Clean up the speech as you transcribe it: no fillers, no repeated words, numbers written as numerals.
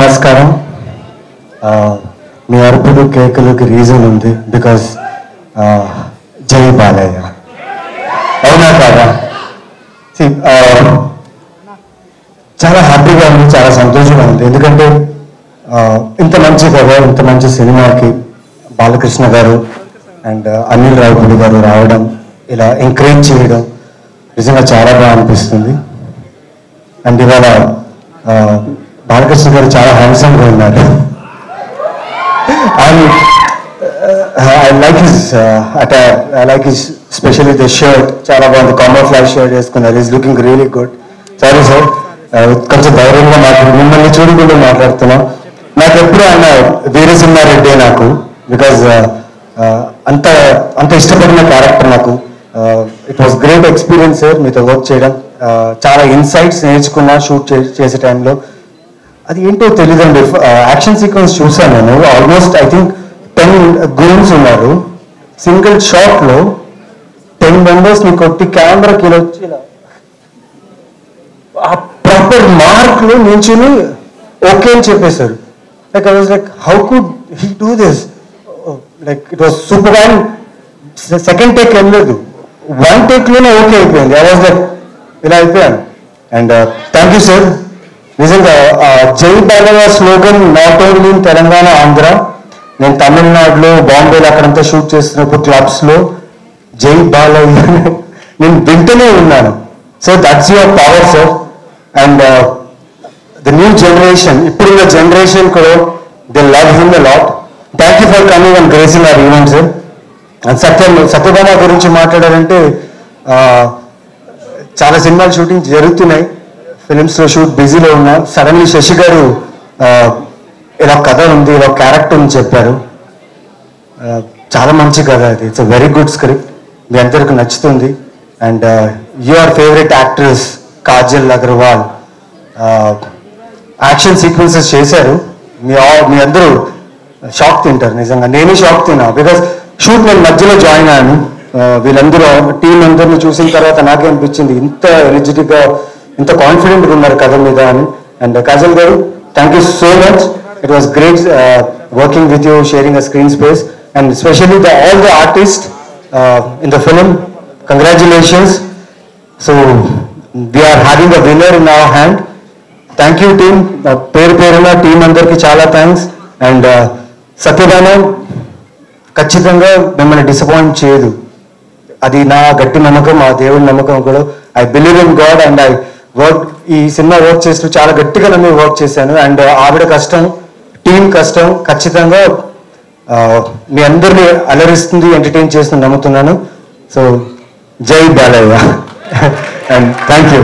నమస్కారం. మీ అరుపులు కేకలకి రీజన్ ఉంది, బికాస్ జై బాలయ్య. అవునా కాదా? చాలా హ్యాపీగా ఉంది, చాలా సంతోషంగా ఉంది. ఎందుకంటే ఇంత మంచి కథ, ఇంత మంచి సినిమాకి బాలకృష్ణ గారు అండ్ అనిల్ రావిపూడి గారు రావడం, ఇలా ఎంకరేజ్ చేయడం నిజంగా చాలా బాగా అనిపిస్తుంది. అండ్ ఇవాళ బాలకృష్ణ గారు చాలా హ్యాండ్సమ్గా ఉన్నారు. I like his attire. I like his, especially the shirt. చాలా బాగుంది, camouflage shirt వేసుకున్నారు. He's looking really good. Sorry sir, కొంచెం ధైర్యంగా మిమ్మల్ని చూడకుండా మాట్లాడుతున్నాం. నాకు ఎప్పుడు ఆయన వీరసింహారెడ్డి నాకు, బికాజ్ అంత ఇష్టపడిన క్యారెక్టర్ నాకు. It was great experience sir మీతో వర్క్ చేయడం. చాలా ఇన్సైట్స్ నేర్చుకున్నా షూట్ చేసే టైంలో. అది ఏంటో తెలియదండి, యాక్షన్ సీక్వెన్స్ చూసాను నేను. ఆల్మోస్ట్ ఐ థింక్ 10 గూన్స్ ఉన్నారు. సింగిల్ షాట్లో 10 మెంబర్స్ని కొట్టి కెమెరాకి వచ్చి ఆ ప్రాపర్ మార్క్లో నించుని ఓకే అని చెప్పేశారు. Like I was like, how could he do this? Like it was super. And second take వెళ్ళలేదు, 1 టేక్లోనే ఓకే అయిపోయింది. ఐ వాజ్ లైక్, ఇలా అయిపోయాను. And thank you sir. నిజంగా జై Balayya slogan not only in Telangana, Andhra. నేను తమిళనాడులో, బాంబేలో అక్కడంతా షూట్ చేస్తున్నప్పుడు క్లబ్స్లో జై బాలయ్య నేను వింటూనే ఉన్నాను. So that's your power sir. And the new generation, ఇప్పుడున్న జనరేషన్ కూడా they love him a lot. Thank you for coming and gracing our event sir. And Satyabhama గురించి మాట్లాడారంటే, చాలా సినిమాలు షూటింగ్ జరుగుతున్నాయి, ఫిలిమ్స్లో షూట్ బిజీలో ఉన్నా. సడన్లీ శశి గారు ఇలా కథ ఉంది, ఇలా క్యారెక్టర్ అని చెప్పారు. చాలా మంచి కథ అది. It's a very good script, మీ అందరికి నచ్చుతుంది. And your favourite actress Kajal Agarwal action sequences చేశారు. మీ అందరూ షాక్ తింటారు. నిజంగా నేనే షాక్ తిన్నా, బికాస్ షూట్ నేను మధ్యలో జాయిన్ అయ్యాను. వీళ్ళందరూ టీం అందరిని చూసిన తర్వాత నాకే అనిపించింది, ఇంత ఎనర్జెటిక్గా, ఇంత కాన్ఫిడెంట్గా ఉన్నారు కథ మీద అని. అండ్ కాజల్ గారు, thank you so much. It was great working with you, sharing a screen space. And specially all the artist in the film, congratulations. So we are having a winner in our hand. Thank you team, పేరున team అందరికీ చాలా thanks. And Satyabhama ఖచ్చితంగా మిమ్మల్ని disappoint చేయదు, అది నా గట్టి నమ్మకం, మా దేవుడి నమ్మకం కూడా. I believe in God and I work. ఈ సినిమా వర్క్ చేస్తూ చాలా గట్టిగా నమ్మి వర్క్ చేశాను. అండ్ ఆవిడ కష్టం, టీం కష్టం ఖచ్చితంగా మీ అందరినీ అలరిస్తుంది, ఎంటర్టైన్ చేస్తుంది నమ్ముతున్నాను. సో జై బాలయ్య అండ్ థ్యాంక్ యూ.